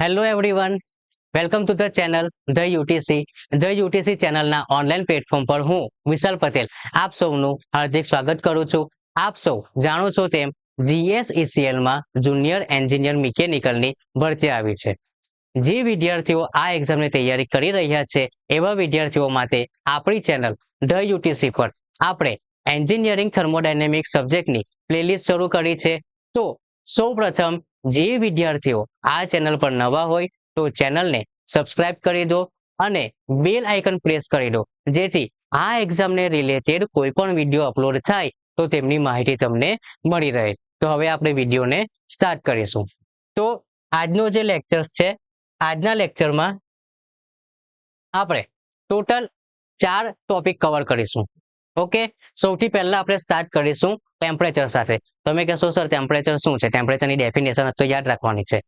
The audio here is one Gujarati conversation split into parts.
Hello everyone, welcome to the channel the UTC. The UTC ચેનલના ઓનલાઈન પ્લેટફોર્મ પર હું વિશાલ પટેલ આપ સૌનું હાર્દિક સ્વાગત કરું છું. આપ સૌ જાણો છો તેમ જીએસઈસીએલમાં જુનિયર એન્જિનિયર મિકેનિકલની ભરતી આવી છે. જે વિદ્યાર્થીઓ આ એક્ઝામની તૈયારી કરી રહ્યા છે એવા વિદ્યાર્થીઓ માટે આપણી ચેનલ ધ યુટીસી પર આપણે એન્જિનિયરિંગ થર્મોડાયનેમિક્સ સબ્જેક્ટની પ્લેલિસ્ટ શરૂ કરી છે. તો સૌપ્રથમ જે વિદ્યાર્થીઓ આ ચેનલ પર નવા હોય તો ચેનલને સબસ્ક્રાઇબ કરી દો અને બેલ આઇકન પ્રેસ કરી દો, જેથી આ એક્ઝામને રિલેટેડ કોઈ પણ વિડીયો અપલોડ થાય તો તેમની માહિતી તમને મળી રહે. તો હવે આપણે વિડીયોને સ્ટાર્ટ કરીશું. તો આજનો જે લેક્ચર્સ છે, આજના લેક્ચરમાં આપણે ટોટલ 4 ટોપિક કવર કરીશું. ઓકે, સૌથી પહેલા આપણે સ્ટાર્ટ કરીશું ટેમ્પરેચર સાથે. તમે કહેશો સર ટેમ્પરેચર શું છે? ટેમ્પરેચરની ડેફિનેશન તો યાદ રાખવાની છે.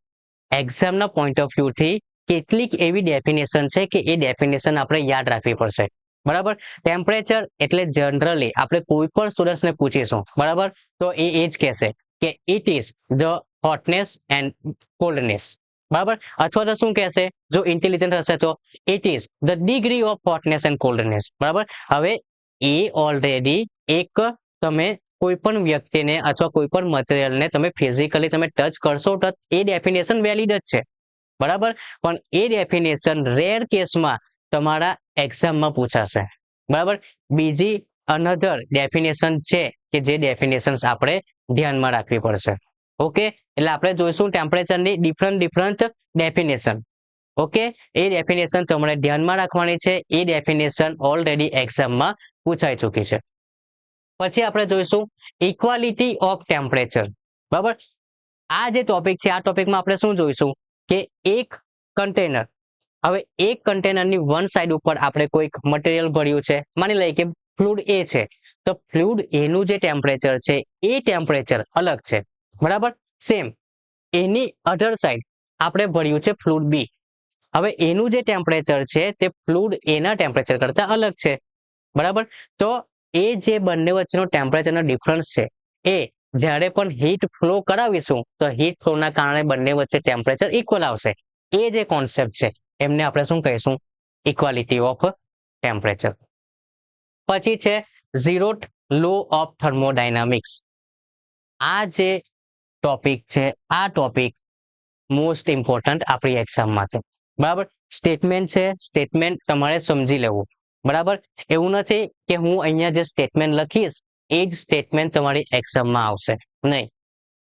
એક્ઝામના પોઈન્ટ ઓફ વ્યૂથી કેટલીક એવી ડેફિનેશન છે કે એ ડેફિનેશન આપણે યાદ રાખવી પડશે. બરાબર, ટેમ્પરેચર એટલે જનરલી આપણે કોઈ પણ સ્ટુડન્ટ્સને પૂછીશું, બરાબર, તો એ જ કહેશે કે it is the hotness and coldness. બરાબર, અથવા તો શું કહેશે જો ઇન્ટેલિજન્ટ હશે તો it is the degree of hotness and coldness. બરાબર, હવે એ ઓલરેડી એક તમે કોઈ પણ વ્યક્તિને અથવા કોઈ પણ મટીરિયલને તમે ફિઝિકલી તમે ટચ કરશો તો એ ડેફિનેશન વેલિડ જ છે. બરાબર, પણ એ ડેફિનેશન રેર કેસમાં તમારા એક્ઝામમાં પૂછાશે. બરાબર, બીજી અનધર ડેફિનેશન છે કે જે ડેફિનેશન્સ આપણે ધ્યાનમાં રાખવી પડશે. ઓકે, એટલે આપણે જોઈશું ટેમ્પરેચરની ડિફરન્ટ ડેફિનેશન. ઓકે, એ ડેફિનેશન તમારે ધ્યાનમાં રાખવાની છે. એ ડેફિનેશન ઓલરેડી એક્ઝામમાં પૂછાઈ ચૂકી છે. પછી આપણે જોઈશું ઇક્વાલિટી ઓફ ટેમ્પરેચર. બરાબર, આ જે ટોપિક છે, આ ટોપિકમાં આપણે શું જોઈશું કે એક કન્ટેનર, હવે એક કન્ટેનરની વન સાઈડ ઉપર આપણે કોઈક મટીરિયલ ભર્યું છે, માની લઈએ કે ફ્લુઇડ એ છે, તો ફ્લુઇડ એનું જે ટેમ્પરેચર છે એ ટેમ્પરેચર અલગ છે. બરાબર, સેમ એની અધર સાઈડ આપણે ભર્યું છે ફ્લુઇડ બી, હવે એનું જે ટેમ્પરેચર છે તે ફ્લુઇડ એના ટેમ્પરેચર કરતા અલગ છે. બરાબર, તો એ જે બંને વચ્ચેનો ટેમ્પરેચરનો ડિફરન્સ છે એ જ્યારે પણ હીટ ફ્લો કરાવીશું તો હીટ ફ્લોના કારણે બંને વચ્ચે ટેમ્પરેચર ઇક્વલ આવશે. એ જે કોન્સેપ્ટ છે એમને આપણે શું કહીશું? Equality of temperature. પછી છે ઝીરોથ લો ઓફ થર્મોડાયનામિક્સ. આ જે ટોપિક છે, આ ટોપિક મોસ્ટ ઇમ્પોર્ટન્ટ આપણી એક્ઝામમાં છે. બરાબર, સ્ટેટમેન્ટ છે, સ્ટેટમેન્ટ તમારે સમજી લેવું. બરાબર, એવું નથી કે હું અહીંયા જે સ્ટેટમેન્ટ લખીશ એ જ સ્ટેટમેન્ટ તમારી એક્ઝામમાં આવશે, નહીં.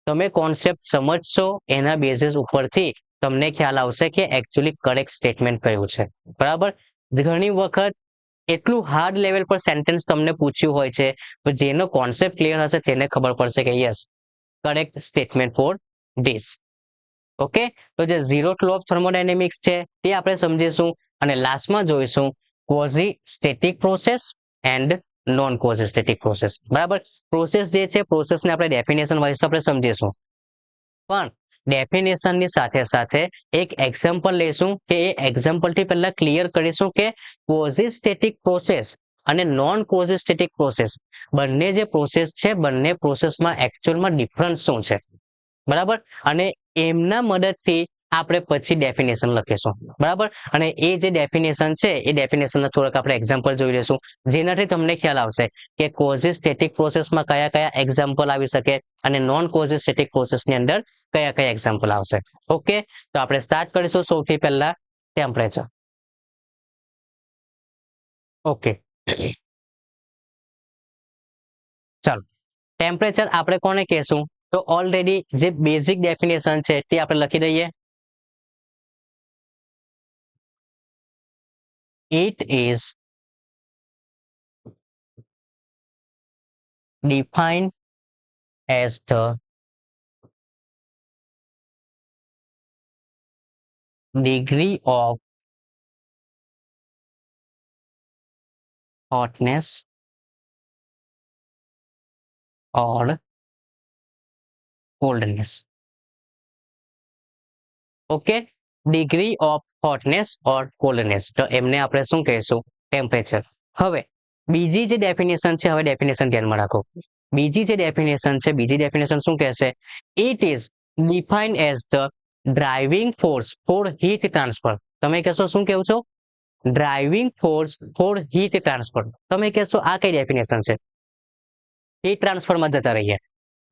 તમે કોન્સેપ્ટ સમજશો એના બેઝિસ ઉપરથી તમને ખ્યાલ આવશે કે એકચ્યુઅલી કરેક્ટ સ્ટેટમેન્ટ કયું છે. બરાબર, ઘણી વખત એટલું હાર્ડ લેવલ પર સેન્ટેન્સ તમને પૂછ્યું હોય છે, તો જેનો કોન્સેપ્ટ ક્લિયર હશે તેને ખબર પડશે કે yes, correct statement for this. Okay, તો જે ઝીરોથ લો ઓફ થર્મોડાયનેમિક્સ છે તે આપણે સમજીશું અને લાસ્ટમાં જોઈશું quasi static process and non quasi static process. બરાબર, પ્રોસેસ જે છે પ્રોસેસને આપણે ડેફિનેશન વાઇઝ તો આપણે સમજીશું, પણ ડેફિનેશનની સાથે સાથે એક એક્ઝામ્પલ લઈશું કે એ એક્ઝામ્પલથી પહેલા ક્લિયર કરીશું કે ક્વોઝી સ્ટેટિક પ્રોસેસ અને નોન ક્વોઝી સ્ટેટિક પ્રોસેસ બંને જે પ્રોસેસ છે બંને પ્રોસેસમાં એકચ્યુઅલમાં ડિફરન્સ શું છે. બરાબર, અને એમના મદદથી આપણે પછી ડેફિનેશન લખીશું. બરાબર, અને એ જે ડેફિનેશન છે એ ડેફિનેશનના થોડાક આપણે એક્ઝામ્પલ જોઈ લઈશું, જેનાથી તમને ખ્યાલ આવશે કે ક્વોઝી સ્ટેટિક પ્રોસેસમાં કયા કયા એક્ઝામ્પલ આવી શકે અને નોન ક્વોઝી સ્ટેટિક પ્રોસેસની અંદર કયા કયા એક્ઝામ્પલ આવશે. ઓકે, તો આપણે સ્ટાર્ટ કરીશું સૌથી પહેલા ટેમ્પરેચર. ઓકે, ચાલો, ટેમ્પરેચર આપણે કોને કહેશું? તો ઓલરેડી જે બેઝિક ડેફિનેશન છે તે આપણે લખી દઈએ. It is defined as the degree of hotness or coldness. Okay, degree of hotness or coldness, તો એમને આપણે શું કહીશું? ટેમ્પરેચર. હવે બીજી જે ડેફિનેશન છે, હવે ડેફિનેશન ધ્યાનમાં રાખો. બીજી જે ડેફિનેશન છે, બીજી ડેફિનેશન શું કહેશે? It is defined as the driving force for heat transfer. તમે કહેશો શું કેવું છો? Driving force for heat transfer. તમે કહેશો આ કઈ ડેફિનેશન છે? હીટ ટ્રાન્સફરમાં જતા રહીએ.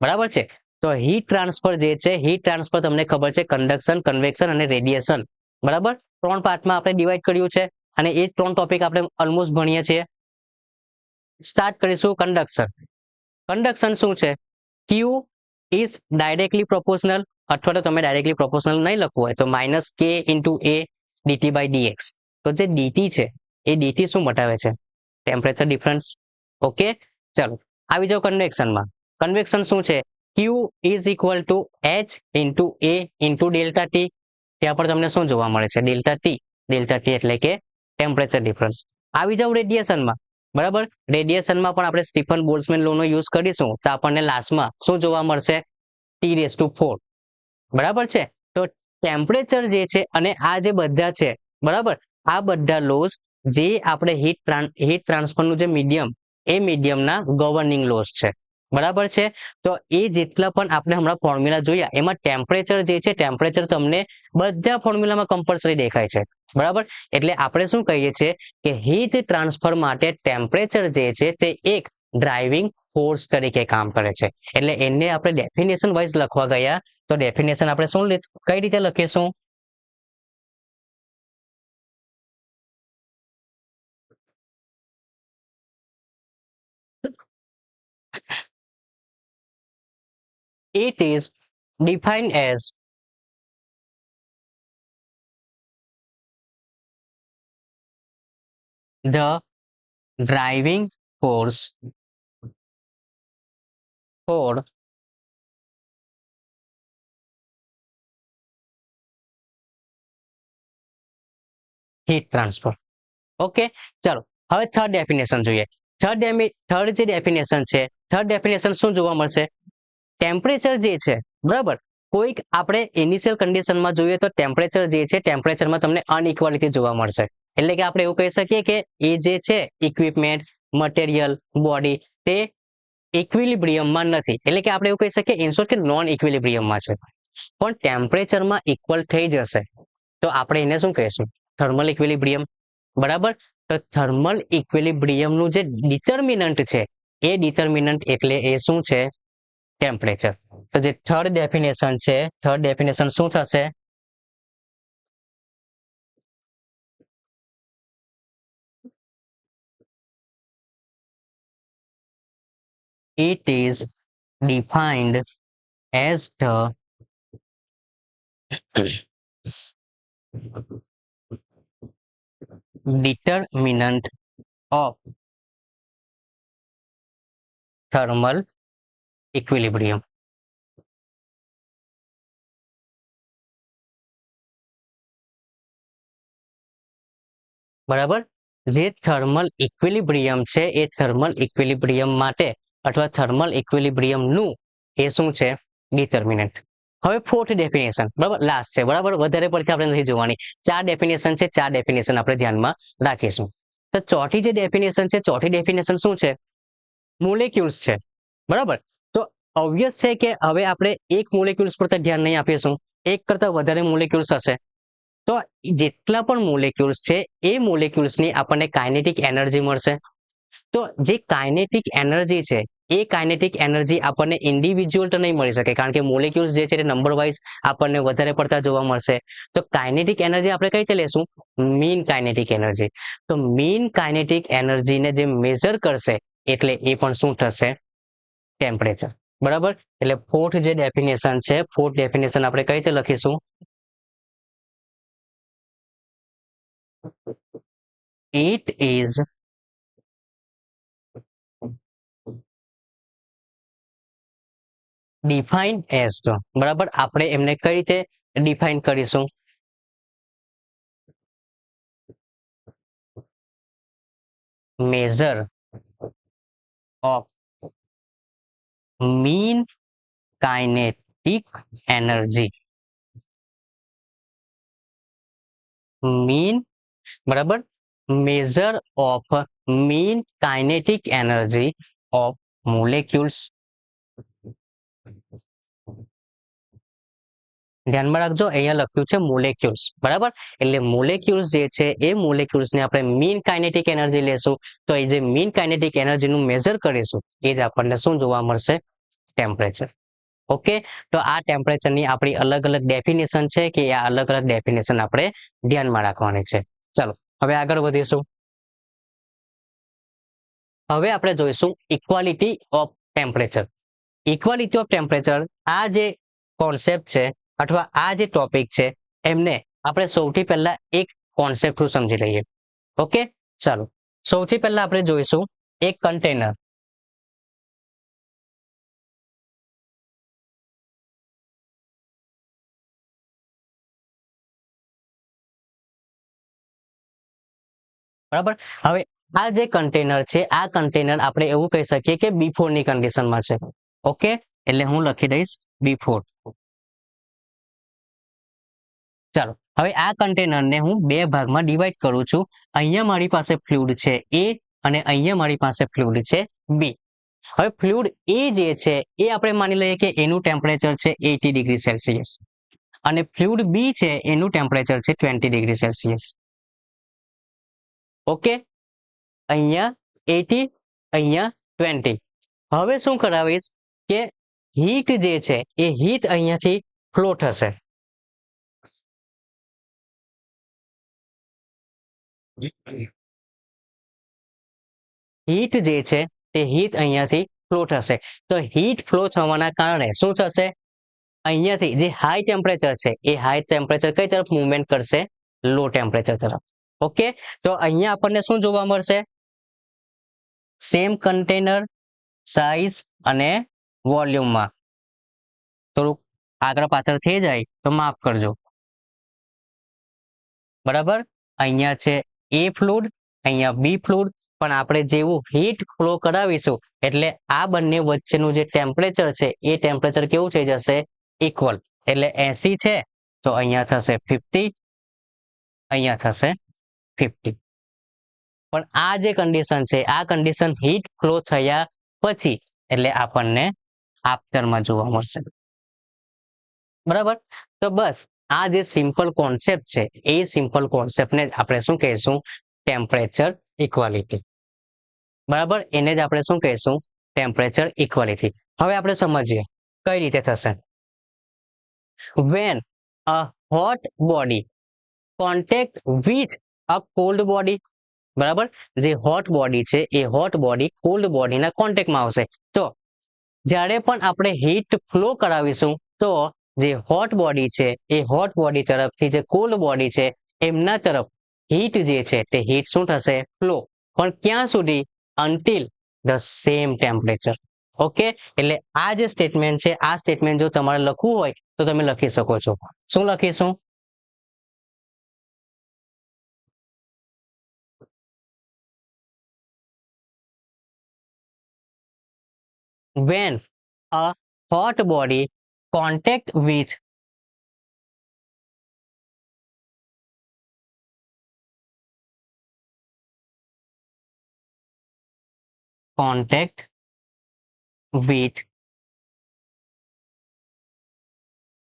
બરાબર છે. તો હીટ ટ્રાન્સફર જે છે, હીટ ટ્રાન્સફર તમને ખબર છે કન્ડક્શન, કન્વેક્શન અને રેડિયેશન. બરાબર, 3 પાર્ટમાં આપણે ડિવાઈડ કર્યું છે અને એ 3 ટોપિક આપણે ઓલમોસ્ટ ભણીએ છીએ. સ્ટાર્ટ કરીશું કન્ડક્શન. કન્ડક્શન શું છે? Q ઇઝ ડાયરેક્ટલી પ્રોપોર્શનલ, અથવા તો તમે ડાયરેક્ટલી પ્રોપોર્શનલ નહીં લખવું હોય તો -K × A dt/dx. તો જે dt છે એ dt શું બતાવે છે? Temperature difference. ઓકે, ચલો આવી જાઓ કન્વેક્શનમાં. કન્વેક્શન શું છે? Q is equal to H × A × delta T. ત્યાં પર તમને શું જોવા મળે છે? Delta T. ડેલ્ટા T એટલે કે ટેમ્પરેચર ડિફરન્સ. આવી જાઓ રેડિયેશનમાં. બરાબર, રેડિયેશનમાં પણ આપણે સ્ટીફન બોલ્ટ્ઝમેન લો નો યુઝ કરીશું તો આપણને લાસ્ટમાં શું જોવા મળશે? T⁴. બરાબર છે. તો ટેમ્પરેચર જે છે અને આ જે બધા છે, બરાબર, આ બધા લોઝ જે આપણે હીટ ટ્રાન્સફરનું જે મીડિયમ, એ મીડિયમના ગવર્નિંગ લોઝ છે. બરાબર છે. તો એ જેટલા પણ આપણે હમણાં ફોર્મ્યુલા જોયા એમાં ટેમ્પરેચર જે છે, ટેમ્પરેચર તમને બધા ફોર્મ્યુલામાં કમ્પલસરી દેખાય છે. બરાબર, એટલે આપણે શું કહીએ છીએ કે હીટ ટ્રાન્સફર માટે ટેમ્પરેચર જે છે તે એક ડ્રાઇવિંગ ફોર્સ તરીકે કામ કરે છે. એટલે એને આપણે ડેફિનેશન વાઇઝ લખવા ગયા તો ડેફિનેશન આપણે શું કઈ રીતે લખીશું? It is defined as the driving force for heat transfer. Okay, ચલો હવે થર્ડ ડેફિનેશન જોઈએ. થર્ડ જે ડેફિનેશન છે, થર્ડ ડેફિનેશન શું જોવા મળશે? ટેમ્પરેચર જે છે, બરાબર, કોઈક આપણે ઇનિશિયલ કન્ડિશનમાં જોઈએ તો ટેમ્પરેચર જે છે, ટેમ્પરેચરમાં તમને અનઇક્વાલિટી જોવા મળશે. એટલે કે આપણે એવું કહી શકીએ કે એ જે છે ઇક્વિપમેન્ટ, મટીરિયલ, બોડી તે ઇક્વિલિબ્રિયમમાં નથી. એટલે કે આપણે એવું કહી શકીએ ઇન શોર્ટ કે નોન ઇક્વિલિબ્રિયમમાં છે. પણ ટેમ્પરેચરમાં ઇક્વલ થઈ જશે તો આપણે એને શું કહીશું? Thermal equilibrium. બરાબર, તો થર્મલ ઇક્વિલિબ્રિયમનું જે ડિટર્મિનન્ટ છે એ ડિટર્મિનન્ટ એટલે એ શું છે? ટેમ્પરેચર. તો જે થર્ડ ડેફિનેશન છે, થર્ડ ડેફિનેશન શું થશે? It is defined as the determinant of thermal equilibrium. બરાબર, જે થર્મલ ઇક્વિલિબ્રિયમ છે એ થર્મલ ઇક્વિલિબ્રિયમ માટે અથવા થર્મલ ઇક્વિલિબ્રિયમનું એ શું છે? ડિટર્મિનન્ટ. હવે ફોર્થ ડેફિનેશન, બરાબર, લાસ્ટ છે. બરાબર, વધારે પડતી આપણે નથી જોવાની. 4 ડેફિનેશન છે, 4 ડેફિનેશન આપણે ધ્યાનમાં રાખીશું. તો ચોથી જે ડેફિનેશન છે, ચોથી ડેફિનેશન શું છે? મોલેક્યુલ્સ છે. બરાબર, તો ઓબ્વિયસ છે કે હવે આપણે એક મોલેક્યુલ્સ પર ધ્યાન નહીં આપીશું, એક કરતા વધારે મોલેક્યુલ્સ હશે. તો જેટલા પણ મોલેક્યુલ્સ છે એ મોલેક્યુલ્સની આપણને કાઇનેટિક એનર્જી મળશે. તો જે કાઇનેટિક એનર્જી છે એ કાઇનેટિક એનર્જી આપણને ઇન્ડિવિજ્યુઅલ તો નહીં મળી શકે, કારણ કે મોલેક્યુલ્સ જે છે તે નંબર વાઇઝ આપણને વધારે પડતા જોવા મળશે. તો કાઇનેટિક એનર્જી આપણે કઈ રીતે લેશું? Mean kinetic energy. તો મીન કાઇનેટિક એનર્જીને જે મેઝર કરશે એટલે એ પણ શું થશે? ટેમ્પરેચર. બરાબર, એટલે ફોર્થ જે ડેફિનેશન છે, ફોર્થ ડેફિનેશન આપણે કઈ રીતે લખીશું? It is defined as the, બરાબર, આપણે એમને કઈ રીતે ડિફાઇન કરીશું? measure of mean kinetic energy. mean, બરાબર, measure of mean kinetic energy of molecules ધ્યાનમાં રાખજો અહીંયા લખ્યું છે મોલેક્યુલ્સ, બરાબર. એટલે મોલેક્યુલ્સ જે છે એ મોલેક્યુલ્સને આપણે મીન કાઇનેટિક એનર્જી લેશું, તો એ જે મીન કાઇનેટિક એનર્જીનું મેજર કરીશું એ જ આપણને શું જોવા મળશે? ટેમ્પરેચર. ઓકે, તો આ ટેમ્પરેચરની આપણી અલગ અલગ ડેફિનેશન છે કે આ અલગ અલગ ડેફિનેશન આપણે ધ્યાનમાં રાખવાની છે. ચલો હવે આગળ વધીશું. હવે આપણે જોઈશું equality of temperature. Equality of temperature આ જે કોન્સેપ્ટ છે અથવા આ જે ટોપિક છે એમને આપણે સૌથી પહેલા એક કોન્સેપ્ટ સમજી લઈએ. ઓકે, ચાલો સૌથી પહેલા આપણે જોઈશું એક કન્ટેનર. બરાબર. હવે આ જે કન્ટેનર છે આ કન્ટેનર આપણે એવું કહી શકીએ કે બિફોરની કન્ડિશનમાં છે. ઓકે, એટલે હું લખી દઈશ બિફોર. ચાલો હવે આ કન્ટેનરને હું બે ભાગમાં ડિવાઈડ કરું છું. અહીંયા મારી પાસે ફ્લુઇડ છે એ અને અહીંયા મારી પાસે ફ્લુઇડ છે બી. હવે ફ્લુઇડ એ જે છે એ આપણે માની લઈએ કે એનું ટેમ્પરેચર છે 80 ડિગ્રી સેલ્સિયસ અને ફ્લુઇડ બી છે એનું ટેમ્પરેચર છે 20 ડિગ્રી સેલ્સિયસ. ઓકે, અહીંયા 80, અહીંયા 20. હવે શું કરાવીશ કે હીટ જે છે એ હીટ અહીંયાથી ફ્લો થશે. હીટ જે છે તે હીટ અહીંયાથી ફ્લો થશે. તો હીટ ફ્લો થવાના કારણે શું થશે? અહીંયાથી જે હાઈ ટેમ્પરેચર છે એ હાઈ ટેમ્પરેચર કઈ તરફ મૂવમેન્ટ કરશે? લો ટેમ્પરેચર તરફ. ઓકે, તો અહીંયા આપણને શું જોવા મળશે? સેમ કન્ટેનર સાઇઝ અને વોલ્યુમમાં થોડુંક આગળ પાછળ થઈ જાય તો માફ કરજો. બરાબર, અહીંયા છે એ ફ્લુઇડ, અહીંયા બી ફ્લુઇડ, પણ આપણે જેવું હીટ ફ્લો કરાવીશું એટલે આ બંને વચ્ચેનું જે ટેમ્પરેચર છે એ ટેમ્પરેચર કેવું થઈ જશે? ઇક્વલ. એટલે 80 છે તો અહીંયા થશે 50, અહીંયા થશે 50. પણ આ જે કન્ડિશન છે આ કન્ડિશન હીટ ફ્લો થયા પછી એટલે આપણને આફ્ટરમાં જોવા મળશે. બરાબર, તો બસ આ જે સિમ્પલ કોન્સેપ્ટ છે એ સિમ્પલ કોન્સેપ્ટને આપણે શું કહીશું? Temperature equality. બરાબર, એને જ આપણે શું કહીશું? Temperature equality. હવે આપણે સમજીએ કઈ રીતે થશે. when a hot body contact with a cold body, બરાબર, જે હોટ બોડી છે એ હોટ બોડી કોલ્ડ બોડીના કોન્ટેક્ટમાં આવશે. તો જ્યારે પણ આપણે હીટ ફ્લો કરાવીશું તો જે હોટ બોડી છે એ હોટ બોડી તરફથી જે કોલ્ડ બોડી છે એમના તરફ હીટ જે છે તે હીટ શું થશે? ફ્લો. પણ ક્યાં સુધી? until the same temperature. Okay, એટલે આ જે સ્ટેટમેન્ટ છે આ સ્ટેટમેન્ટ જો તમારે લખવું હોય તો તમે લખી શકો છો. શું લખીશું? when a hot body contact with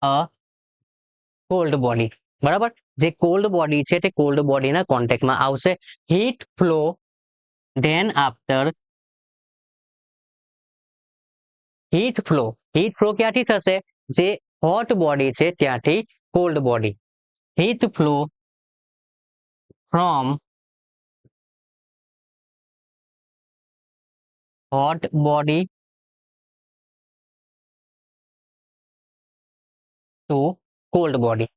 a cold body, બરાબર, જે કોલ્ડ બોડી છે તે કોલ્ડ બોડીના કોન્ટેક્ટમાં આવશે. Heat flow then after heat flow ક્યાંથી થશે? જે હોટ બોડી છે ત્યાંથી cold body. Heat flow from hot body to cold body.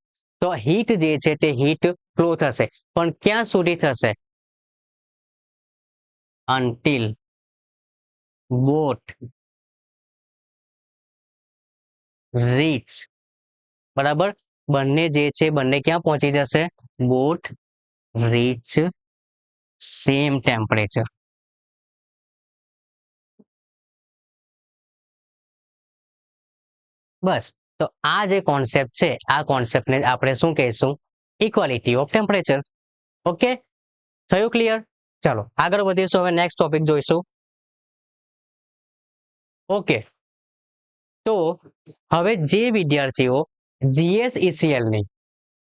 તો હીટ જે છે તે હીટ ફ્લો થશે પણ ક્યાં સુધી થશે? until both reach, બરાબર, બંને જે છે બંને ક્યાં પહોંચી જશે? both reach same temperature. બસ, તો આ જે કોન્સેપ્ટ છે આ કોન્સેપ્ટને આપણે શું કહીશું? Equality of temperature. ઓકે, થયું ક્લિયર? ચાલો આગળ વધીશું. હવે નેક્સ્ટ ટોપિક જોઈશું. ઓકે, તો હવે જે વિદ્યાર્થીઓ GSECL ની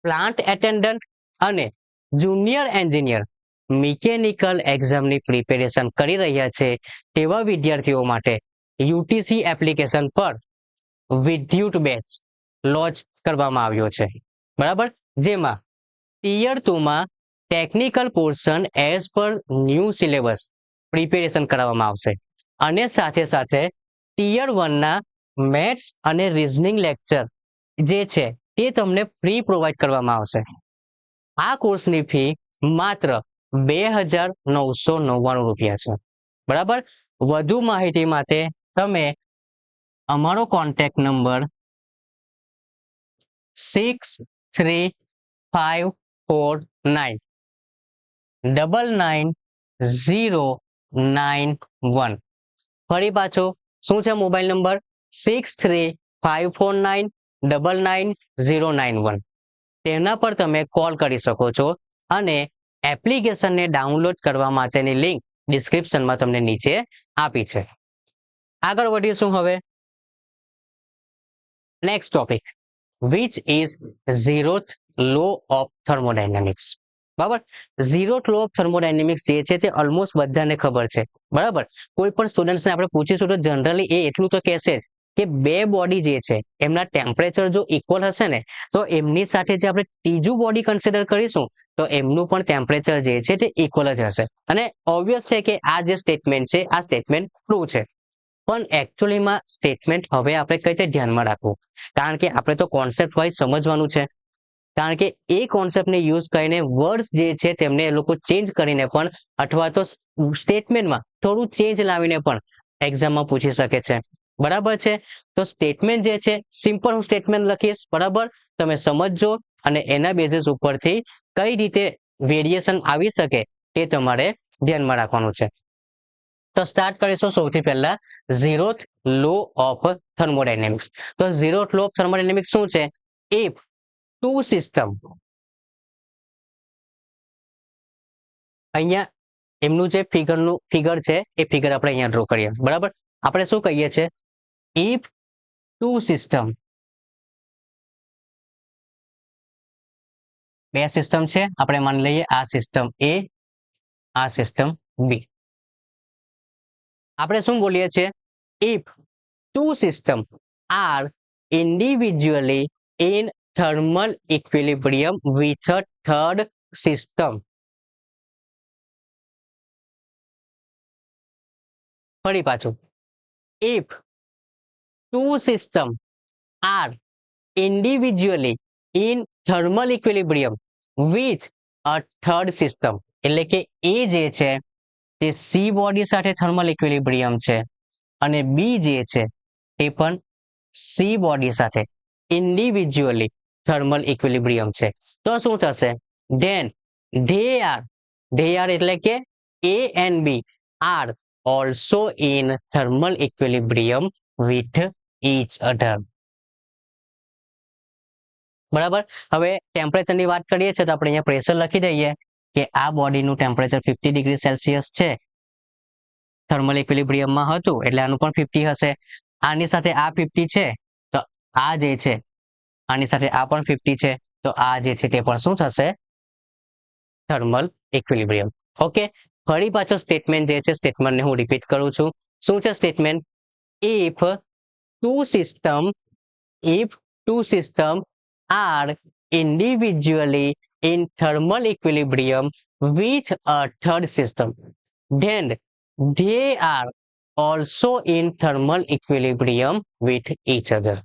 પ્લાન્ટ એટેન્ડન્ટ અને જુનિયર એન્જિનિયર મિકેનિકલ એક્ઝામની પ્રિપેરેશન કરી રહ્યા છે તેવા વિદ્યાર્થીઓ માટે યુટીસી એપ્લિકેશન પર વિદ્યુત બેચ લોન્ચ કરવામાં આવ્યો છે, બરાબર, જેમાં ટિયર 2 માં technical portion as per new syllabus preparation કરવામાં આવશે અને સાથે સાથે ટિયર 1 ના મેથ્સ અને રીઝનિંગ લેક્ચર જે છે તે તમને ફ્રી પ્રોવાઈડ કરવામાં આવશે. આ કોર્સની ફી માત્ર ₹2,999 છે, બરાબર. વધુ માહિતી માટે તમે અમારો કોન્ટેક્ટ નંબર 6354999091. ફરી પાછો શું છે મોબાઈલ નંબર 6354999091. તેના પર તમે કોલ કરી શકો છો અને એપ્લિકેશનને ડાઉનલોડ કરવા માટેની લિંક ડિસ્ક્રિપ્શનમાં તમને નીચે આપી છે. આગળ વધીશું હવે next topic, which is zeroth law of thermodynamics. બરાબર, zeroth law of thermodynamics જે છે તે ઓલમોસ્ટ બધાને ખબર છે, બરાબર. કોઈ પણ સ્ટુડન્ટ્સને આપણે પૂછીશું તો જનરલી એ એટલું તો કહેશે જ કે બે બોડી જે છે એમના ટેમ્પરેચર જો ઇક્વલ હશે ને તો એમની સાથે જે આપણે ત્રીજું બોડી કન્સિડર કરીશું તો એમનું પણ ટેમ્પરેચર જે છે તે ઇક્વલ જ હશે અને ઓબ્વિયસ છે કે આ જે સ્ટેટમેન્ટ છે આ સ્ટેટમેન્ટ ટ્રુ છે. પણ એકચ્યુઅલીમાં સ્ટેટમેન્ટ હવે આપણે કઈ રીતે ધ્યાનમાં રાખવું, કારણ કે આપણે તો કોન્સેપ્ટ વાઇઝ સમજવાનું છે, કારણ કે એ કોન્સેપ્ટને યુઝ કરીને વર્ડ્સ જે છે તેમને એ લોકો ચેન્જ કરીને પણ અથવા તો સ્ટેટમેન્ટમાં થોડું ચેન્જ લાવીને પણ એક્ઝામમાં પૂછી શકે છે, બરાબર છે. તો સ્ટેટમેન્ટ જે છે સિમ્પલ હું સ્ટેટમેન્ટ લખીશ, બરાબર, તમે સમજજો અને એના બેઝિસ ઉપરથી કઈ રીતે વેરિએશન આવી શકે તે તમારે ધ્યાનમાં રાખવાનું છે. તો સ્ટાર્ટ કરીશું સૌથી પહેલા zeroth law of thermodynamics. તો zeroth law of thermodynamics શું છે? If two system, અહીંયા એમનું જે ફિગર છે એ ફિગર આપણે અહીંયા ડ્રો કરીએ, બરાબર. આપણે શું કહીએ છીએ? if two system, બે સિસ્ટમ છે, આપણે માની લઈએ આ સિસ્ટમ A, આ સિસ્ટમ B. આપણે શું બોલીએ છીએ? if two system are individually in thermal equilibrium with a third system. ફરી પાછું, if two system are individually in thermal equilibrium with a third system, એટલે કે A જે છે તે C બોડી સાથે થર્મલ ઇક્વિલિબ્રિયમ છે અને B જે છે તે પણ C બોડી સાથે ઇન્ડિવિજ્યુઅલી થર્મલ ઇક્વિલિબ્રિયમ છે. તો શું થશે? ધેન they are એટલે કે A and B are also in thermal equilibrium with each other. બરાબર. હવે ટેમ્પરેચરની વાત કરીએ છીએ તો આપણે અહીંયા પ્રેશર લખી દઈએ કે આ બોડીનું ટેમ્પરેચર 50 ડિગ્રી સેલ્સિયસ છે, થર્મલ ઇક્વિલિબ્રિયમમાં હતું એટલે આનું પણ 50 હશે. આની સાથે આ 50 છે તો આ જે છે આની સાથે આ પણ 50 છે તો આ જે છે તે પણ શું થશે? Thermal equilibrium. ઓકે, ફરી પાછો સ્ટેટમેન્ટ જે છે સ્ટેટમેન્ટને હું રિપીટ કરું છું. શું છે statement? if two system are individually in thermal equilibrium with a third system, then they are also in thermal equilibrium with each other.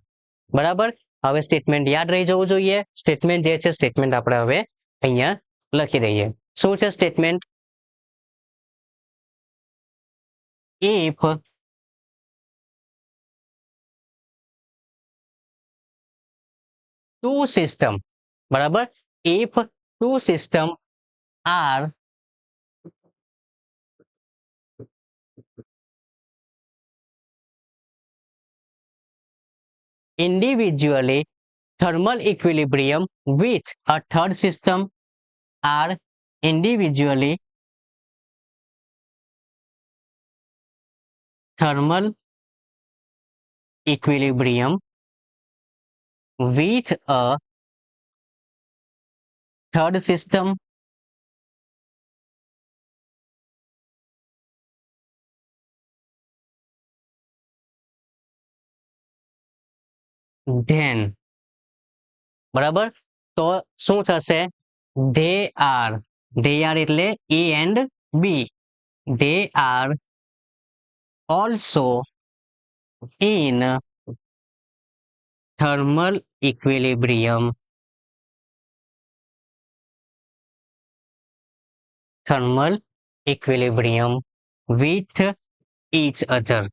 બરાબર. હવે સ્ટેટમેન્ટ યાદ રહી જવું જોઈએ. સ્ટેટમેન્ટ જે છે સ્ટેટમેન્ટ આપણે હવે અહીંયા લખી દઈએ. શું છે સ્ટેટમેન્ટ? if two system, બરાબર, if two system are individually thermal equilibrium with a third system are individually thermal equilibrium with a third system, then બરાબર તો શું થશે they are એટલે A and B, they are also in thermal equilibrium, thermal equilibrium with each other.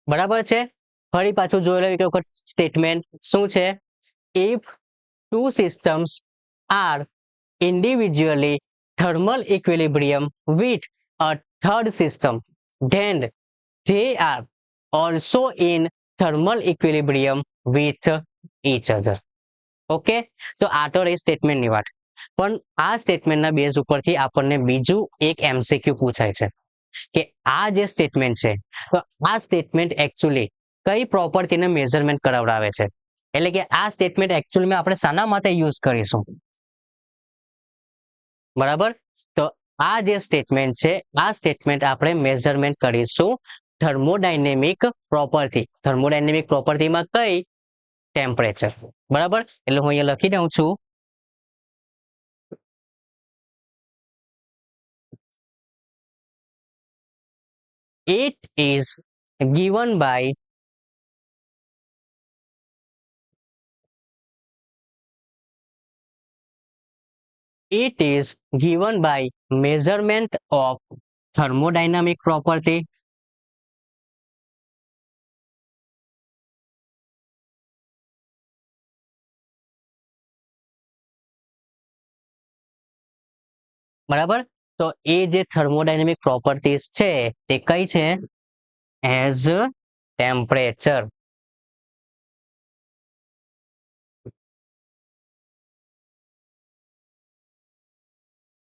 બરાબર છે ફરી પાછું જોઈ લો એક વખત સ્ટેટમેન્ટ શું છે if two systems are individually thermal equilibrium with a third system, then they are also in thermal equilibrium with each other. Okay તો આ તો રહી સ્ટેટમેન્ટની વાત પણ આ સ્ટેટમેન્ટના બેઝ ઉપરથી આપણને બીજું એક એમસીક્યુ પૂછાય છે કે આ જે સ્ટેટમેન્ટ છે તો આ સ્ટેટમેન્ટ એકચ્યુઅલી કઈ પ્રોપર્ટીને મેઝરમેન્ટ કરાવડાવે છે એટલે કે આ સ્ટેટમેન્ટ એકચ્યુઅલીમાં આપણે શાના માટે યુઝ કરીશું બરાબર તો આ જે સ્ટેટમેન્ટ છે આ સ્ટેટમેન્ટ આપણે મેઝરમેન્ટ કરીશું થર્મોડાયનેમિક પ્રોપર્ટીમાં કઈ ટેમ્પરેચર બરાબર એટલે હું અહીંયા લખી દઉં છું it is given by measurement of thermodynamic property બરાબર તો એ જે થર્મોડાયનેમિક પ્રોપર્ટીઝ છે તે કઈ છે એઝ ટેમ્પરેચર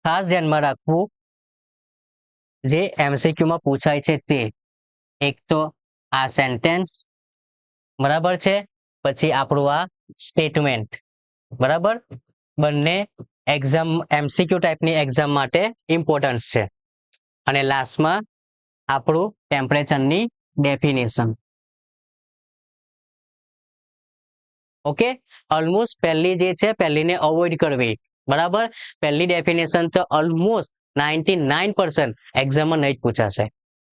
ખાસ ધ્યાનમાં રાખવું જે એમસીક્યુ માં પૂછાય છે તે એક તો આ સેન્ટેન્સ બરાબર છે પછી આપણું આ સ્ટેટમેન્ટ બરાબર બંને એક્ઝામ એમસીક્યુ ટાઈપની એક્ઝામ માટે ઇમ્પોર્ટન્સ છે અને લાસ્ટમાં આપણું ટેમ્પરેચરની ડેફિનેશન ઓકે ઓલમોસ્ટ પહેલી જે છે પહેલીને અવોઇડ કરવી બરાબર પહેલી ડેફિનેશન તો ઓલમોસ્ટ 99% એક્ઝામમાં નહીં જ પૂછાશે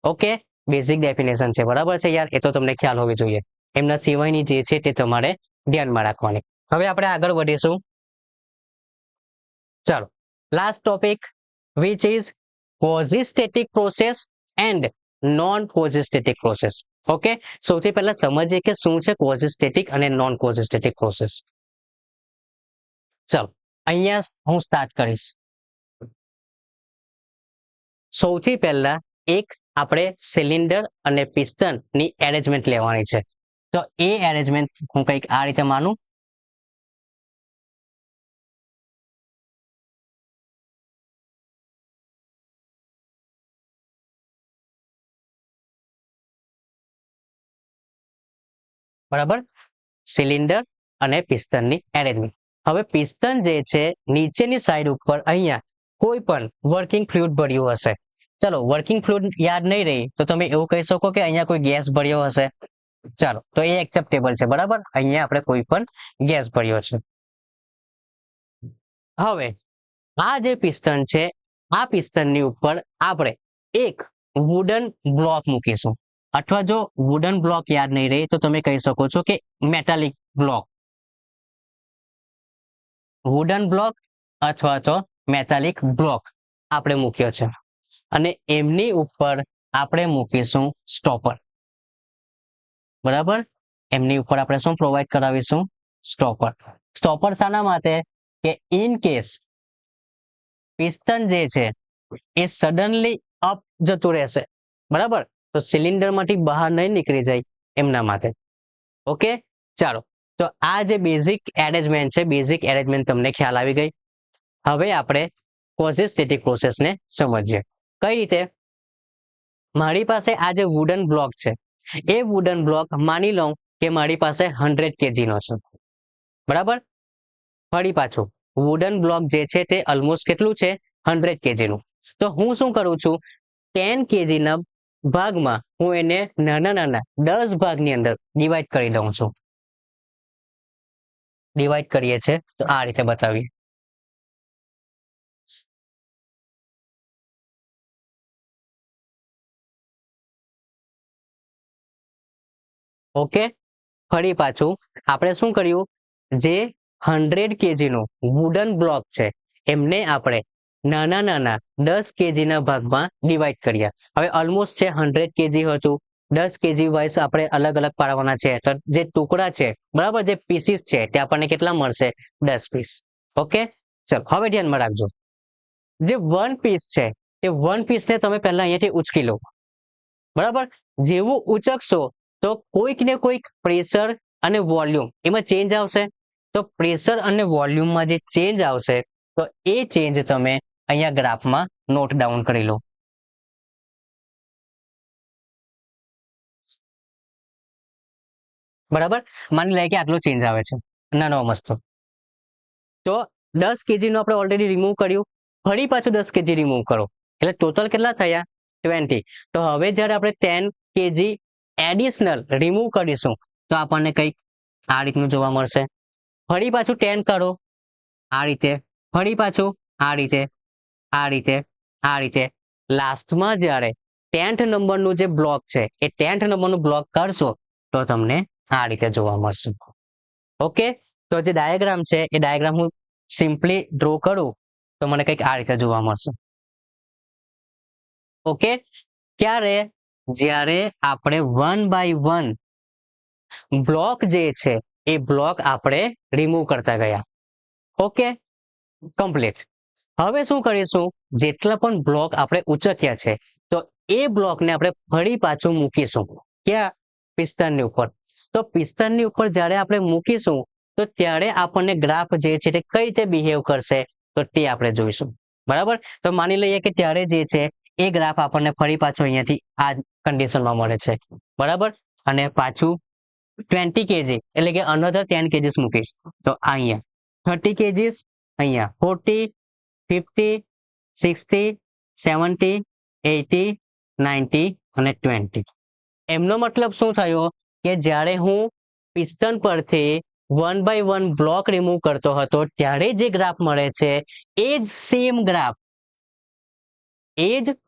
ઓકે બેઝિક ડેફિનેશન છે બરાબર છે યાર એ તો તમને ખ્યાલ હોવી જોઈએ એમના સિવાયની જે છે તે તમારે ધ્યાનમાં રાખવાની હવે આપણે આગળ વધીશું ચાલો last topic which is quasi-static process and non-quasi-static process okay સૌથી પહેલા સમજીએ કે શું છે quasi-static અને non-quasi-static process ચાલો અહીંયા હું સ્ટાર્ટ કરીશ સૌથી પહેલા એક આપણે સિલિન્ડર અને પિસ્ટન ની એરેન્જમેન્ટ લેવાની છે તો એ એરેન્જમેન્ટ હું કંઈક આ રીતે માનું બરાબર સિલિન્ડર અને પિસ્ટનની એરેન્જમેન્ટ હવે પિસ્ટન જે છે નીચેની સાઈડ ઉપર અહીંયા કોઈ પણ વર્કિંગ ફ્લુઇડ ભર્યું હશે ચલો વર્કિંગ ફ્લુઇડ યાદ નહીં રહી તો તમે એવું કહી શકો કે અહીંયા કોઈ ગેસ ભર્યો હશે ચાલો તો એ એક્સેપ્ટેબલ છે બરાબર અહીંયા આપણે કોઈ પણ ગેસ ભર્યો છે હવે આ જે પિસ્ટન છે આ પિસ્ટનની ઉપર આપણે એક વુડન બ્લોક મૂકીશું અથવા જો વુડન બ્લોક યાદ નહીં રહે તો તમે કહી શકો છો કે મેટાલિક બ્લોક વુડન બ્લોક અથવા તો મેટાલિક બ્લોક આપણે મૂક્યો છે અને એમની ઉપર આપણે મૂકીશું સ્ટોપર બરાબર એમની ઉપર આપણે શું પ્રોવાઈડ કરાવીશું સ્ટોપર શાના માટે કે ઇન કેસ પિસ્ટન જે છે એ સડનલી અપ જતું રહેશે બરાબર તો સિલિન્ડર માંથી બહાર નહીં નીકળી જાય એમના માટે ઓકે ચાલો તો આ જે બેઝિક એરેન્જમેન્ટ છે બેઝિક એરેન્જમેન્ટ તમને ખ્યાલ આવી ગઈ હવે આપણે quasi-static પ્રોસેસને સમજીએ કઈ રીતે મારી પાસે આ જે વુડન બ્લોક છે એ વુડન બ્લોક માની લઉં કે મારી પાસે 100 kg નો છે, બરાબર. ફરી પાછું વુડન બ્લોક જે છે તે ઓલમોસ્ટ કેટલું છે 100 kg નું. તો હું શું કરું છું 10 kg ના ભાગમાં હું એને નાના નાના 10 ભાગની અંદર ડિવાઈડ કરી દઉં છું. ડિવાઈડ કરીએ છીએ તો આ રીતે બતાવીએ. ઓકે, ફરી પાછું આપણે શું કર્યું, જે 100 kg નો વુડન બ્લોક છે એમને આપણે નાના નાના 10 kg ના ભાગમાં ડિવાઈડ કર્યા. હવે ઓલમોસ્ટ છે 100 kg હતું, 10 kg વાઇઝ આપણે અલગ અલગ પાડવાના છે. તો જે ટુકડા છે, બરાબર, જે પીસીસ છે તે આપણને કેટલા મળશે 10 પીસ. ઓકે, ચલો હવે ધ્યાનમાં રાખજો, જે 1 પીસ છે તે 1 પીસને તમે પહેલા અહીંયાથી ઉચકી લો, બરાબર. જેવું ઉચકશો તો કોઈક ને કોઈક પ્રેશર અને વોલ્યુમ એમાં ચેન્જ આવશે. તો પ્રેશર અને વોલ્યુમમાં જે ચેન્જ આવશે તો એ ચેન્જ તમે અહીંયા ગ્રાફમાં નોટ ડાઉન કરી લો. બરાબર, માની લઈએ કે આટલો ચેન્જ આવે છે નાનો મસ્તો. તો 10 kg નો આપણે ઓલરેડી રિમૂવ કર્યું, ફરી પાછું 10 kg રિમૂવ કરો એટલે ટોટલ કેટલા થયા 20. તો હવે જ્યારે આપણે 10 kg એડિશનલ રિમૂવ કરીશું તો આપણને કંઈક આ રીતનું જોવા મળશે. ફરી પાછું 10 કરો આ રીતે, ફરી પાછું આ રીતે, આ રીતે, આ રીતે. લાસ્ટમાં જ્યારે 10th નંબરનું જે બ્લોક છે એ 10th નંબરનું બ્લોક કરશો તો તમને આ રીતે જોવા મળશે. ઓકે, તો જે ડાયાગ્રામ છે એ ડાયાગ્રામ હું સિમ્પલી ડ્રો કરું તો મને કંઈક આ રીતે જોવા મળશે. ઓકે, ક્યારે, જ્યારે આપણે 1 બાય 1 બ્લોક જે છે એ બ્લોક આપણે રિમૂવ કરતા ગયા. Okay, complete. હવે શું કરીશું, જેટલા પણ બ્લોક આપણે ઉચક્યા છે તો એ બ્લોકને આપણે ફરી પાછું મૂકીશું ક્યાં, પિસ્ટનની ઉપર. તો પિસ્ટનની ઉપર જ્યારે આપણે મૂકીશું તો ત્યારે આપણને ગ્રાફ જે છે તે કઈ રીતે બિહેવ કરશે તો તે આપણે જોઈશું. બરાબર, તો માની લઈએ કે ત્યારે જે છે એ ગ્રાફ આપણને ફરી પાછો અહીંયાથી આ કન્ડિશનમાં મળે છે, બરાબર. અને પાછું 20 kg એટલે કે અનધર 10 kg મૂકીશ તો અહીંયા 30 kg, અહીંયા 40, 50, 60, 70, 80, 90 અને 20. એમનો મતલબ શું થયો કે જ્યારે હું પિસ્ટન પરથી 1 બાય 1 બ્લોક રિમૂવ કરતો હતો ત્યારે જે ગ્રાફ મળે છે એ જ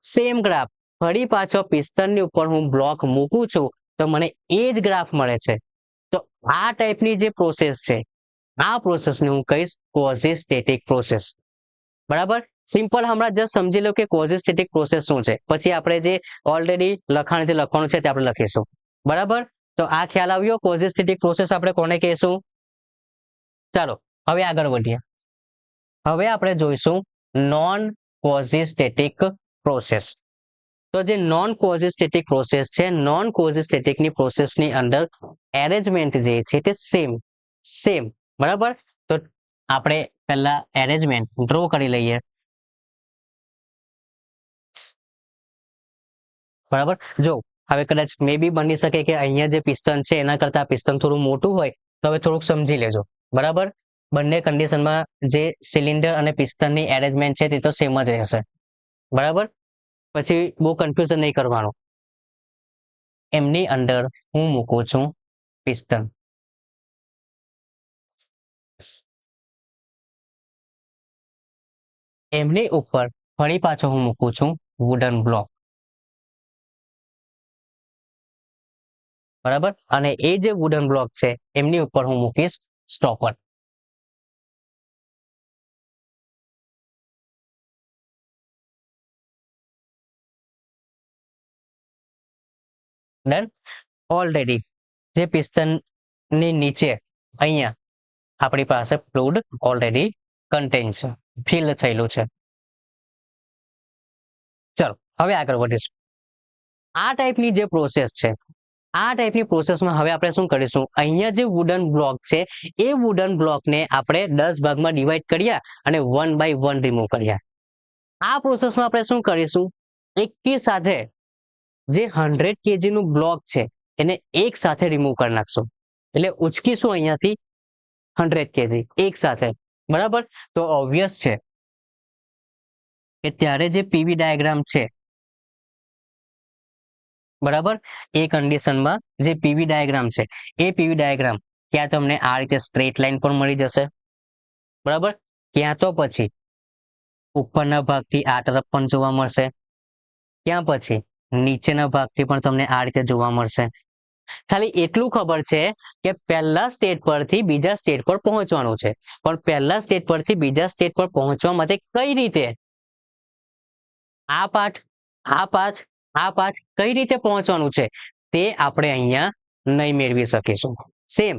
સેમ ગ્રાફ ફરી પાછો પિસ્ટનની ઉપર હું બ્લોક મૂકું છું તો મને એ જ ગ્રાફ મળે છે. તો આ ટાઈપની જે પ્રોસેસ છે આ પ્રોસેસને હું કહીશ ક્વોઝિસ્ટેટિક પ્રોસેસ. બરાબર, સિમ્પલ હમણાં જસ્ટ સમજી લો કે ક્વોઝિસ્ટેટિક પ્રોસેસ શું છે, પછી આપણે જે ઓલરેડી લખાણ જે લખવાનું છે તે આપણે લખીશું. બરાબર, તો આ ખ્યાલ આવ્યો ક્વોઝિસ્ટેટિક પ્રોસેસ આપણે કોને કહીશું. ચાલો હવે આગળ વધીએ. હવે આપણે જોઈશું નોન ક્વોઝિસ્ટેટિક પ્રોસેસ. તો જે નોન ક્વોઝિસ્ટેટિક પ્રોસેસ છે, નોન ક્વોઝિસ્ટેટિકની પ્રોસેસની અંદર એરેન્જમેન્ટ જે છે તે સેમ. બરાબર, તો આપણે પહેલા એરેન્જમેન્ટ ડ્રો કરી લઈએ. બરાબર, જો હવે કદાચ મે બી બની શકે કે અહીંયા જે પિસ્ટન છે એના કરતા પિસ્ટન થોડું મોટું હોય તો હવે થોડુંક સમજી લેજો. બરાબર, બંને કન્ડિશનમાં જે સિલિન્ડર અને પિસ્ટનની એરેન્જમેન્ટ છે તે તો સેમ જ રહેશે. બરાબર, પછી બહુ કન્ફ્યુઝન નહીં કરવાનું. એમની અંદર હું મૂકું છું પિસ્ટન, એમની ઉપર ફરી પાછો હું મૂકું છું વુડન બ્લોક. બરાબર, અને એ જે વુડન બ્લોક છે એમની ઉપર હું મૂકીશ સ્ટોપર. ડન. ઓલરેડી જે પિસ્ટનની નીચે અહીંયા આપણી પાસે ફ્લુઇડ ઓલરેડી કન્ટેન છે, ફિલ થયેલું છે. ચલો હવે આગળ વધીશું. આ ટાઈપની જે પ્રોસેસ છે, આ ટાઈપની પ્રોસેસમાં હવે આપણે શું કરીશું, અહીંયા જે વુડન બ્લોક છે એ વુડન બ્લોકને આપણે 10 ભાગમાં ડિવાઈડ કર્યા અને 1 બાય 1 રિમૂવ કર્યા. આ પ્રોસેસમાં આપણે શું કરીશું, એકી સાથે જે 100 kg નું બ્લોક છે એને એક સાથે રિમૂવ કરી નાખશું, એટલે ઉચકીશું અહીંયાથી 100 kg એક સાથે, બરાબર. તો ઓબ્વિયસ છે કે ત્યારે જે પીવી ડાયાગ્રામ છે, બરાબર, એ કન્ડિશનમાં જે પીવી ડાયાગ્રામ છે એ પીવી ડાયાગ્રામ ક્યાં તમને આ રીતે સ્ટ્રેટ લાઈન પણ મળી જશે, બરાબર, ક્યાં તો પછી ઉપરના ભાગથી આ તરફ પણ જોવા મળશે, ક્યાં પછી નીચેના ભાગથી પણ તમને આ રીતે જોવા મળશે. ખાલી એટલું ખબર છે કે પહેલા સ્ટેજ પરથી બીજા સ્ટેજ પર પહોંચવાનું છે, પણ પહેલા સ્ટેજ પરથી બીજા સ્ટેજ પર પહોંચવા માટે કઈ રીતે આ પાઠ આ પાઠ આ પાઠ કઈ રીતે પહોંચવાનું છે તે આપણે અહીંયા નહીં મેળવી શકીશું. સેમ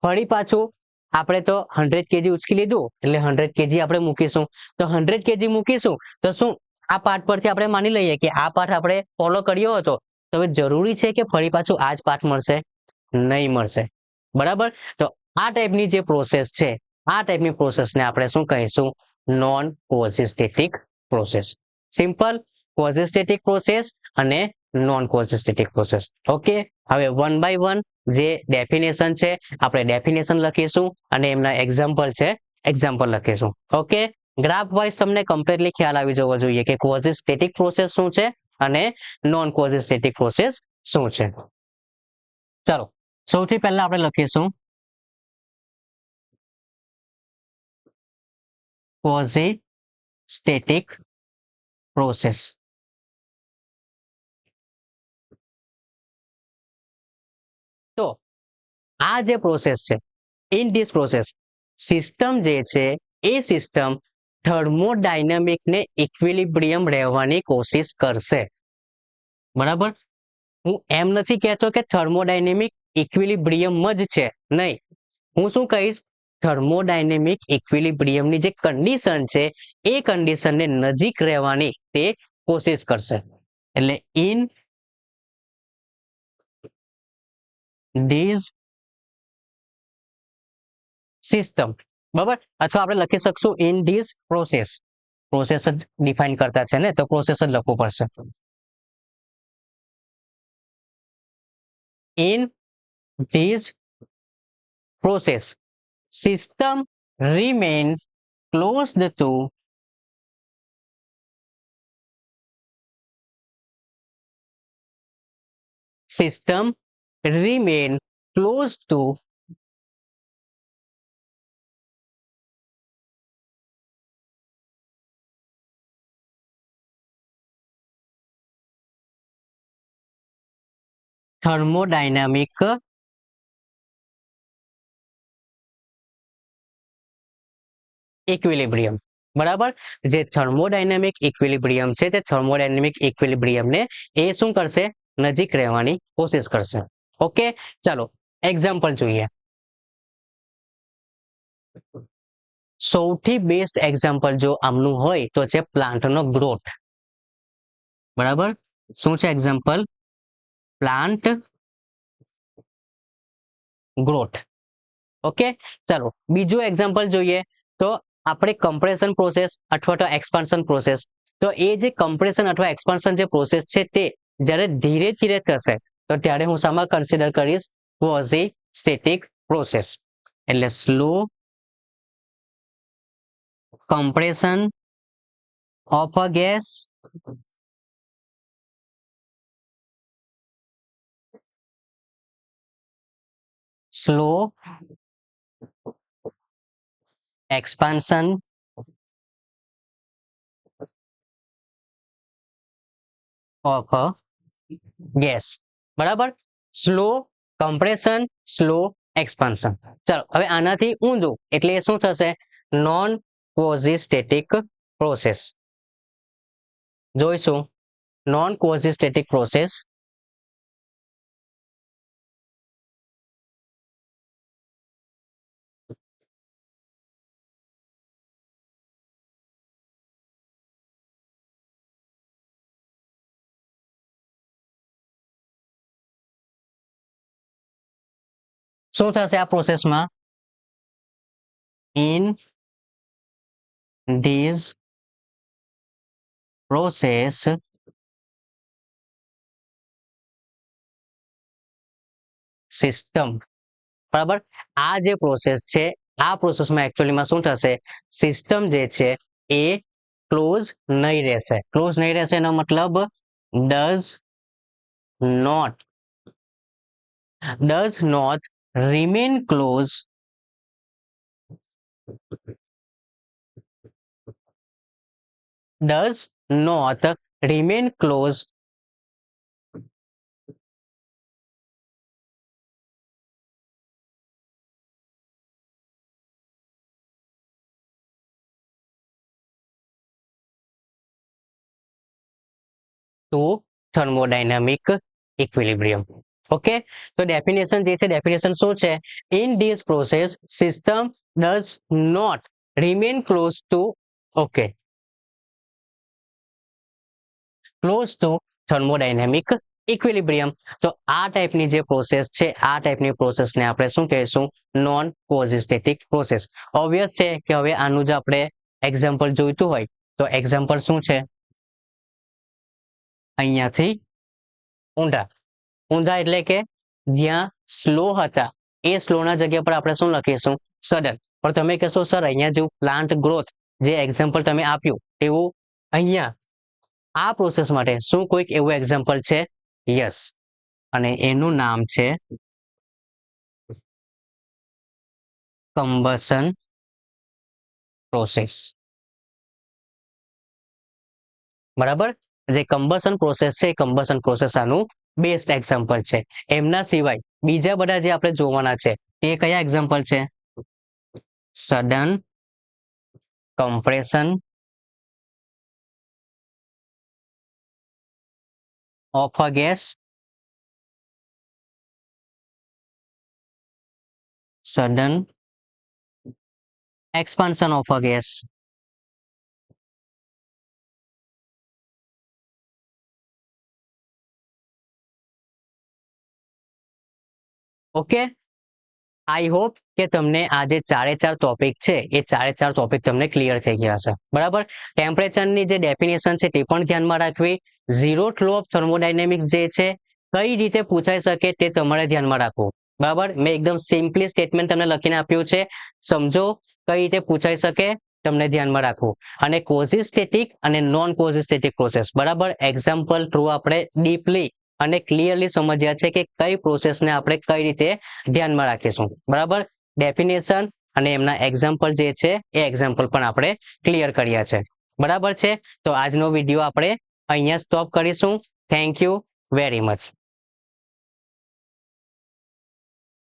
ફરી પાછું આપણે તો 100 kg ઉચકી લીધું એટલે 100 kg આપણે મૂકીશું, તો 100 kg મૂકીશું તો શું આ પાઠ પરથી આપણે માની લઈએ કે આ પાઠ આપણે ફોલો કર્યો હતો, તો હવે જરૂરી છે કે ફરી પાછું આ જ પાઠ મળશે? નહીં મળશે, બરાબર. તો આ ટાઈપની જે પ્રોસેસ છે, આ ટાઈપની પ્રોસેસને આપણે શું કહીશું? Non quasi static process. Simple, quasi static process અને નોન કોઝિસ્ટેટિક પ્રોસેસ. ઓકે, હવે વન બાય વન જે ડેફિનેશન છે આપણે ડેફિનેશન લખીશું અને એમના એક્ઝામ્પલ છે એક્ઝામ્પલ લખીશું. ઓકે, ગ્રાફ વાઇઝ તમને કમ્પ્લીટલી ખ્યાલ આવી જવો જોઈએ કે કોઝિસ્ટેટિક પ્રોસેસ શું છે અને નોન કોઝિસ્ટેટિક પ્રોસેસ શું છે. ચાલો, સૌથી પહેલા આપણે લખીશું કોઝિસ્ટેટિક પ્રોસેસ. તો આ જે પ્રોસેસ છે, ઇન ધીસ પ્રોસેસ સિસ્ટમ જે છે એ સિસ્ટમ થર્મોડાયનેમિકને ઇક્વિલિબ્રિયમ રહેવાની કોશિશ કરશે, બરાબર. હું એમ નથી કહેતો કે થર્મોડાયનેમિક ઇક્વિલિબ્રિયમ જ છે, નહીં. હું શું કહીશ? થર્મોડાયનેમિક ઇક્વિલિબ્રિયમની જે કન્ડિશન છે એ કન્ડિશનને નજીક રહેવાની તે કોશિશ કરશે. એટલે ઇન ધીઝ સિસ્ટમ, બરાબર, અથવા આપણે લખી શકશું ઇન ધીઝ પ્રોસેસ. પ્રોસેસ જ ડિફાઇન કરતા છે ને, તો પ્રોસેસ જ લખવું પડશે. In these process system remain closed to system remain close to thermodynamic equilibrium, બરાબર. જે થર્મોડાયનેમિક ઇક્વિલિબ્રિયમ છે તે થર્મોડાયનેમિક ઇક્વિલિબ્રિયમને એ શું કરશે? નજીક રહેવાની કોશિશ કરશે. ઓકે, ચાલો એક્ઝામ્પલ જોઈએ. સૌથી બેસ્ટ એક્ઝામ્પલ જો આમનું હોય તો છે પ્લાન્ટનો ગ્રોથ, બરાબર. શું છે એક્ઝામ્પલ? Plant growth. ઓકે, ચાલો બીજું એક્ઝામ્પલ જોઈએ. તો આપણે કમ્પ્રેશન પ્રોસેસ અથવા તો એક્સપાન્શન પ્રોસેસ. તો એ જે કમ્પ્રેશન અથવા એક્સપાન્શન જે પ્રોસેસ છે તે જ્યારે ધીરે ધીરે થશે તો ત્યારે હું શામાં કન્સિડર કરીશ? ક્વોઝી-સ્ટેટિક પ્રોસેસ. એટલે slow compression of a gas slow expansion of a gas, બરાબર. Slow compression, slow expansion. ચાલો હવે આનાથી ઊંધું એટલે એ શું થશે? Non quasi static process. જોઈશું નોન ક્વોઝી-સ્ટેટિક પ્રોસેસ. શું થશે આ પ્રોસેસમાં? ઇન ધીઝ પ્રોસેસ સિસ્ટમ, બરાબર. આ જે પ્રોસેસ છે, આ પ્રોસેસમાં એકચ્યુઅલીમાં શું થશે, સિસ્ટમ જે છે એ ક્લોઝ નહીં રહેશે. ક્લોઝ નહીં રહેશે એનો મતલબ does not remain close does not remain close to thermodynamic equilibrium. Okay, તો ડેફિનેશન જે છે, ડેફિનેશન શું છે, in this process system does not remain close to thermodynamic equilibrium. તો આ ટાઈપની જે પ્રોસેસ છે, આ ટાઈપની પ્રોસેસને આપણે શું કહીશું, નોન કોઝિસ્ટેટિક પ્રોસેસ. ઓબ્વિયસ છે કે હવે આનું જ આપણે એક્ઝામ્પલ જોઈતું હોય તો એક્ઝામ્પલ શું છે, અહીંયાથી ઊંધા એટલે કે જ્યાં સ્લો હતા એ સ્લોના જગ્યા પર આપણે શું લખીશું, સડન. પણ તમે કહેશો સર અહીંયા જેવું પ્લાન્ટ ગ્રોથ જે એક્ઝામ્પલ તમે આપ્યું એવું અહીંયા આ પ્રોસેસ માટે શું કોઈક એવું એક્ઝામ્પલ છે? યસ, અને એનું નામ છે કમ્બશન પ્રોસેસ. બરાબર, જે કમ્બશન પ્રોસેસ છે, કમ્બશન પ્રોસેસ આનું બેસ્ટ એક્ઝામ્પલ છે. એમના સિવાય બીજા બધા જે આપણે જોવાના છે તે કયા એક્ઝામ્પલ છે? Sudden compression of a gas, sudden expansion of a gas. Okay, I hope કે તમને આ જે ચારે ચાર ટોપિક છે એ ચારે ચાર ટોપિક તમને ક્લિયર થઈ ગયા હશે. બરાબર, ટેમ્પરેચરની જે ડેફિનેશન છે તે પણ ધ્યાનમાં રાખવી, ઝીરોથ લો ઓફ થર્મોડાયનેમિક્સ જે છે કઈ રીતે પૂછાઈ શકે તે તમારે ધ્યાનમાં રાખવું. બરાબર, મેં એકદમ સિમ્પલી સ્ટેટમેન્ટ તમને લખીને આપ્યું છે, સમજો કઈ રીતે પૂછાઈ શકે, તમને ધ્યાનમાં રાખવું. અને કોઝિસ્ટેટિક અને નોન કોઝિસ્ટેટિક પ્રોસેસ, બરાબર, એક્ઝામ્પલ થ્રુ આપણે ડીપલી અને ક્લિયરલી સમજ્યા છે કે કઈ પ્રોસેસને આપણે કઈ રીતે ધ્યાનમાં રાખીશું. બરાબર, ડેફિનેશન અને એમના એક્ઝામ્પલ જે છે એ એક્ઝામ્પલ પણ આપણે ક્લિયર કર્યા છે. બરાબર છે, તો આજનો વિડીયો આપણે અહીંયા સ્ટોપ કરીશું. Thank you very much.